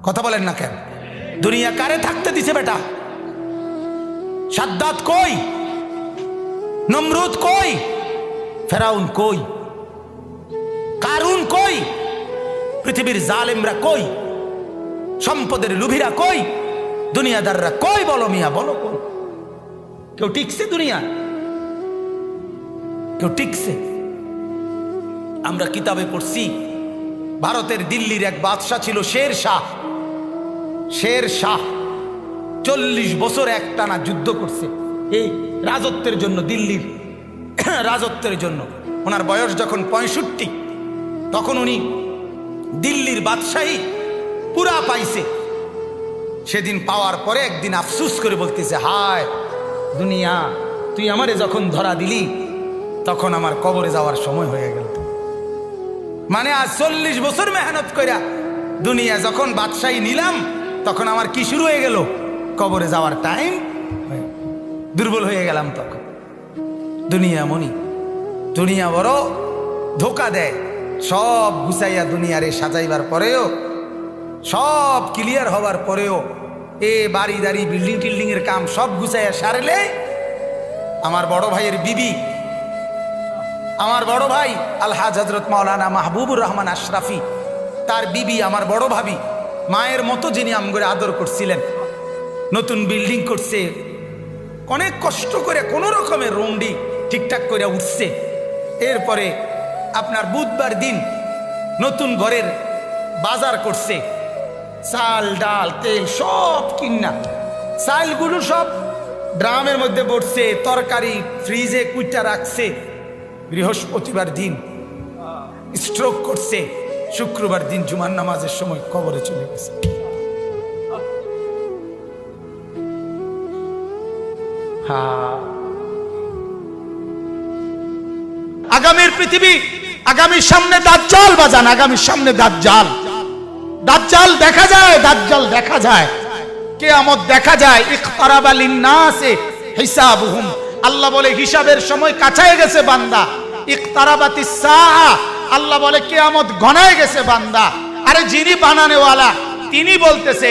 কথা বলেন না কেন? দুনিয়া কারে থাকতে দিছে বেটা? সাদ্দাত কই? নমরুদ কই? ফেরাউন কই? কারুন কই? পৃথিবীর জালেমরা কই? সম্পদের লুভিরা কই? দুনিয়াদাররা কই? বলো মিয়া, বলো কই? কেউ টিকছে দুনিয়া? কেউ টিকছে? আমরা কিতাবে পড়ছি ভারতের দিল্লির এক বাদশা ছিল শের শাহ। শের শাহ 40 বছর একটানা যুদ্ধ করছে এই রাজত্বের জন্য, দিল্লির রাজত্বের জন্য। ওনার বয়স যখন 65, তখন উনি দিল্লির বাদশাহী পুরা পাইছে। সেদিন পাওয়ার পরে একদিন আফসুস করে বলতেছে, হায় দুনিয়া, তুই আমারে যখন ধরা দিলি তখন আমার কবরে যাওয়ার সময় হয়ে গেল। মানে আজ 40 বছর মেহনত কইরা দুনিয়া যখন বাদশাহী নিলাম, তখন আমার কি শুরু হয়ে গেল? কবরে যাওয়ার টাইম। দুর্বল হয়ে গেলাম তখন। দুনিয়া মনি, দুনিয়া বড় ধোকা দেয়। সব গুছাইয়া দুনিয়ারে সাজাইবার পরেও, সব ক্লিয়ার হবার পরেও, বাড়ি দাড়ি বিল্ডিং টিল্ডিং এর কাম সব গুছাইয়া সারলে আমার বড় ভাইয়ের বিবি, আমার বড় ভাই আলহাজ হযরত মাওলানা মাহবুবুর রহমান আশরাফি, তার বিবি আমার বড় ভাবি, মায়ের মতো যিনি আমগরে আদর করছিলেন, নতুন বিল্ডিং করছে, অনেক কষ্ট করে কোনো রকমের রুমডি ঠিকঠাক করে উঠছে। এরপরে আপনার বুধবার দিন নতুন ঘরের বাজার করছে, চাল ডাল তেল সব কিনা, চালগুলো সব ড্রামের মধ্যে পড়ছে, তরকারি ফ্রিজে কুইটা রাখছে। বৃহস্পতিবার দিন স্ট্রোক করছে, শুক্রবার দিন জুমার নামাজের সময় কবরে চলে গেছে। আগামীর পৃথিবী, আগামীর সামনে দাজ্জাল বাজান, আগামীর সামনে দাজ্জাল। দাজ্জাল দেখা যায়, দাজ্জাল দেখা যায়, কিয়ামত দেখা যায়। ইকতারাবা লিন্নাসে হিসাবুহুম, আল্লাহ বলে হিসাবের সময় কাছায় গেছে বান্দা। ইকতারাবাতিস সাআ, আল্লাহ বলে কিয়ামত ঘনায় গেছে বান্দা। আরে যিনি বানানেওয়ালা তিনি বলতেছে,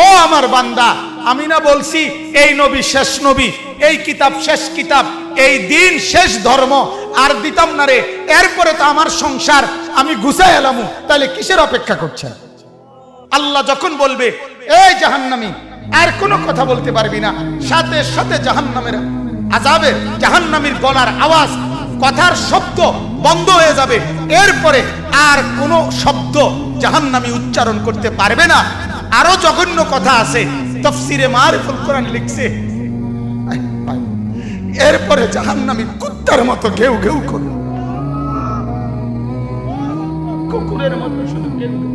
ও আমার বান্দা, আমি না বলছি এই নবী শেষ নবী, এই কিতাব শেষ কিতাব, এই দিন শেষ ধর্ম, আর দিতাম না রে। এরপরে তো আমার সংসার আমি গুছাই এলামু, তাহলে কিসের অপেক্ষা করছেন? আল্লাহ যখন বলবে এই জাহান্নামী, আর কোনো কথা বলতে পারবি না, সাথে সাথে জাহান্নামের আযাবের, জাহান্নামীর গলার আওয়াজ, কথার শব্দ বন্ধ হয়ে যাবে। এরপরে আর কোনো শব্দ জাহান্নামী উচ্চারণ করতে পারবে না। আরো জঘন্য কথা আছে, তাফসীরে মারিফুল কোরআন লিখছে, এরপরে জাহান্নামী কুত্তার মতো ঘেউ ঘেউ করবে, কুকুরের মতো শুধু ঘেউ ঘেউ।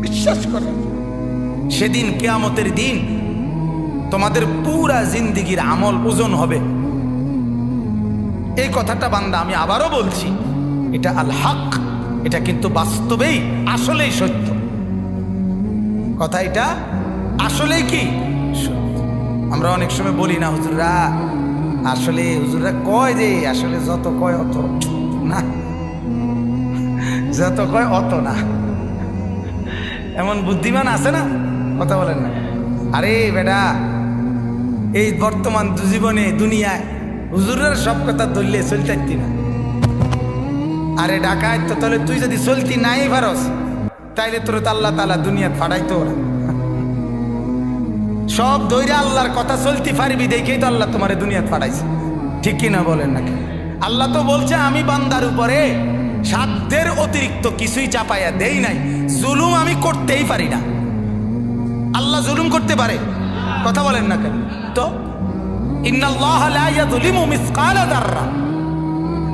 বিশ্বাস করেন, সেদিন কিয়ামতের দিন তোমাদের পুরা জিন্দেগির আমল ওজন হবে। এই কথাটা বান্দা আমি আবারও বলছি, এটা আল হক, এটা কিন্তু বাস্তবেই আসলেই সত্য কথা। এটা আসলেই কি সত্য। আমরা অনেক সময় বলি না হুজুররা, আসলে হুজুররা কয় যে আসলে যত কয় অত না, যত কয় অত না। এমন বুদ্ধিমান আছে না, কথা বলেন না। আরে বেটা, এই বর্তমান জীবনে দুনিয়ায় হুজুরের সব কথা ধরলে চলতে না। আরে ডাকায় তো, তাহলে তুই যদি চলতি নাই পারস, তাইলে তোর তো আল্লাহ তাআলা দুনিয়া ফাড়াইতো ওরা। সব দৈরে আল্লাহর কথা চলতে পারবি দেখেই তো আল্লাহ তোমার দুনিয়া ফাড়াইছে, ঠিক কিনা বলেন নাকি? আল্লাহ তো বলছে আমি বান্দার উপরে সাধ্যের অতিরিক্ত কিছুই চাপাইয়া দেই নাই, জুলুম আমি করতেই পারি না। আল্লাহ জুলুম করতে পারে? কথা বলেন না কেন? তো ইন্নাল্লাহ লা ইয়াযলিমু মিসকালা যাররা,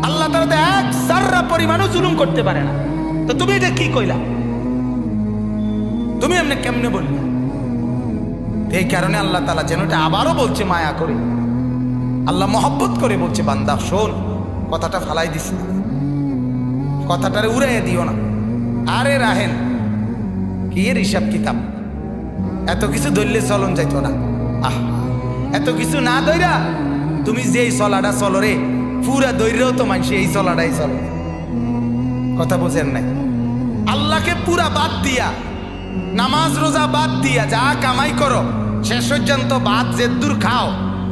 আল্লাহ তাআলা এক যাররা পরিমাণও জুলুম করতে পারে না। তো তুমি এটা কি কইলা? তুমি এমনি কেমনে বললে? এই কারণে আল্লাহ তাআলা যেন এটা আবারও বলছে মায়া করে, আল্লাহ মহব্বত করে বলছে, বান্দা শোন, কথাটা ফালাই দিস না, কথাটারে উড়াইয়া দিও না। আরে রাহেন কি এর হিসাব কিতাব, এত কিছু ধরলে চলন যাইতো না। আহ, এত কিছু না ধইরা তুমি যেই চলাটা চলো রে, পুরা দৈর্যও তো মানুষ এই চলাটাই চলে। কথা বোঝেন নাই? আল্লাহকে পুরা বাদ দিয়া, নামাজ রোজা বাদ দিয়া যা কামাই করো শেষ পর্যন্ত ভাত যে দূর খাও,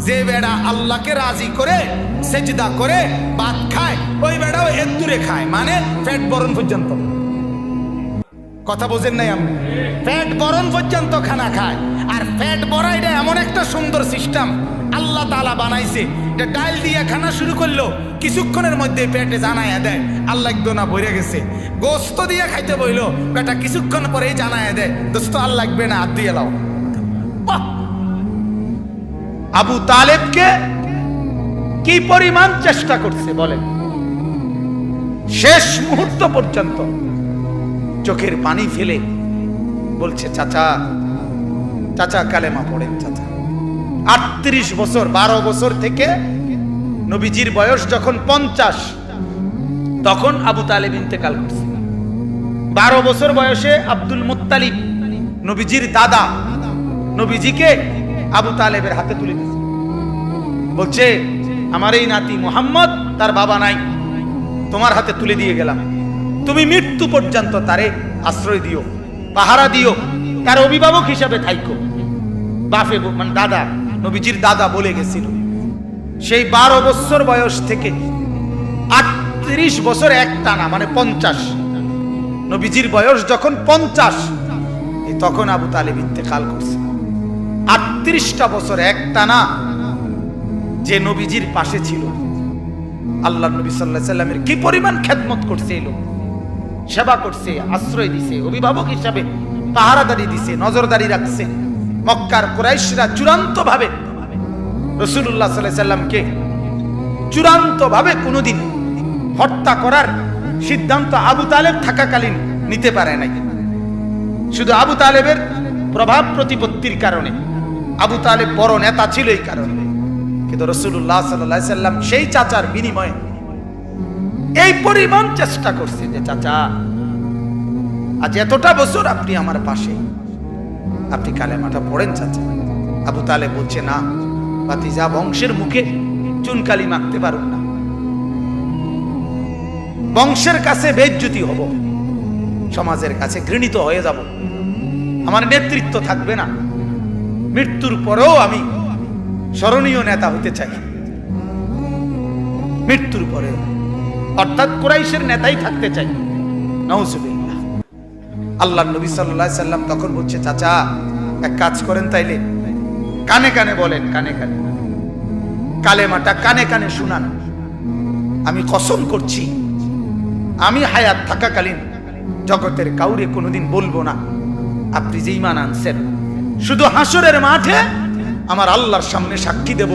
যে বেড়া আল্লাহকে রাজি করে সেজদা করে ভাত খায় ওই বেড়াও এর দূরে খায়, মানে পেট বরণ পর্যন্ত। কথা বোঝেন নাই আপনি? পেট বরণ পর্যন্ত খানা খায়। আর পেট ভরা এটা এমন একটা সুন্দর সিস্টেম আল্লাহ তাআলা বানাইছে, এটা ডাল দিয়ে খানা শুরু করলো কিছুক্ষণের মধ্যে পেটে জানায়া দেয় আল্লাহ একদম না ভরে গেছে। গোস্ত দিয়ে খাইতে বইলো বেটা কিছুক্ষণ পরেই জানায়া দেয় দোস্ত আর লাগবে না, হাত দিয়ে লাও। আবু তালেবকে কি পরিমাণ চেষ্টা করছে বলেন, শেষ মুহূর্ত পর্যন্ত চোখের পানি ফেলে বলছে চাচা চাচা কালেমা পড়েন চাচা। 38 বছর, 12 বছর থেকে নবীজির বয়স যখন 50 তখন আবু তালেব ইন্তেকাল করছে। 12 বছর বয়সে আব্দুল মুত্তালিব নবীজির দাদা নবীজিকে আবু তালেবের হাতে তুলে দিয়েছে, বলছে আমার এই নাতি মুহাম্মদ তার বাবা নাই, তোমার হাতে তুলে দিয়ে গেলাম, তুমি মৃত্যু পর্যন্ত তারে আশ্রয় দিও, পাহারা দিও, তার অভিভাবক হিসাবে থাইকো। বাপে মানে দাদা নবীজির দাদা বলে গেছিল। সেই 12 বছর বয়স থেকে 38 বছর একটানা মানে 50, নবীজির বয়স যখন 50 তখন আবু তালেব ইন্তেকাল করছে। 38টা বছর একটানা যে নবীজির পাশে ছিল, আল্লাহ নবী সাল্লাল্লাহু আলাইহি সাল্লামের কি পরিমাণ খেদমত করছে, এই লোক সেবা করছে, আশ্রয় দিছে, অভিভাবক হিসাবে পাহারাদারি দিছে, নজরদারি রাখছে। মক্কার কুরাইশরা চূড়ান্ত ভাবে রাসূলুল্লাহ সাল্লাল্লাহু আলাইহি সাল্লামকে চূড়ান্ত ভাবে কোনোদিন হত্যা করার সিদ্ধান্ত আবু তালেব থাকাকালীন নিতে পারে নাই। শুধু আবু তালেবের প্রভাব প্রতিপত্তির কারণে, আবু তালেব বড় নেতা ছিল এই কারণে, কিন্তু রাসূলুল্লাহ সাল্লাল্লাহু আলাইহি সাল্লাম সেই চাচার বিনিময়ে এই পরিমাণ চেষ্টা করছে যে চাচা আজ এতটা বছর আপনি আমার পাশে, আপনি কালেমাটা পড়েন চাচা। আবু তালেব বলছে না ভাতিজা, বংশের মুখে চুনকালি মাখতে পারুন না, বংশের কাছে বেইজ্জতি হব, সমাজের কাছে ঘৃণিত হয়ে যাব, আমার নেতৃত্ব থাকবে না, মৃত্যুর পরেও আমি স্মরণীয় নেতা হতে চাই, মৃত্যুর পরেও, অর্থাৎ কুরাইশের নেতাই থাকতে চাই। নাউজুবিল্লাহ। আল্লাহর নবী সাল্লাল্লাহু আলাইহি সাল্লাম তখন বলছে চাচা এক কাজ করেন, তাইলে কানে কানে বলেন, কানে কানে কালেমাটা কানে কানে শুনান, আমি কসম করছি আমি হায়াত থাকাকালীন জগতের কাউরে কোনোদিন বলবো না আপনি যে ঈমান আনছেন, শুধু হাসরের মাঠে আমার আল্লাহর সামনে সাক্ষী দেব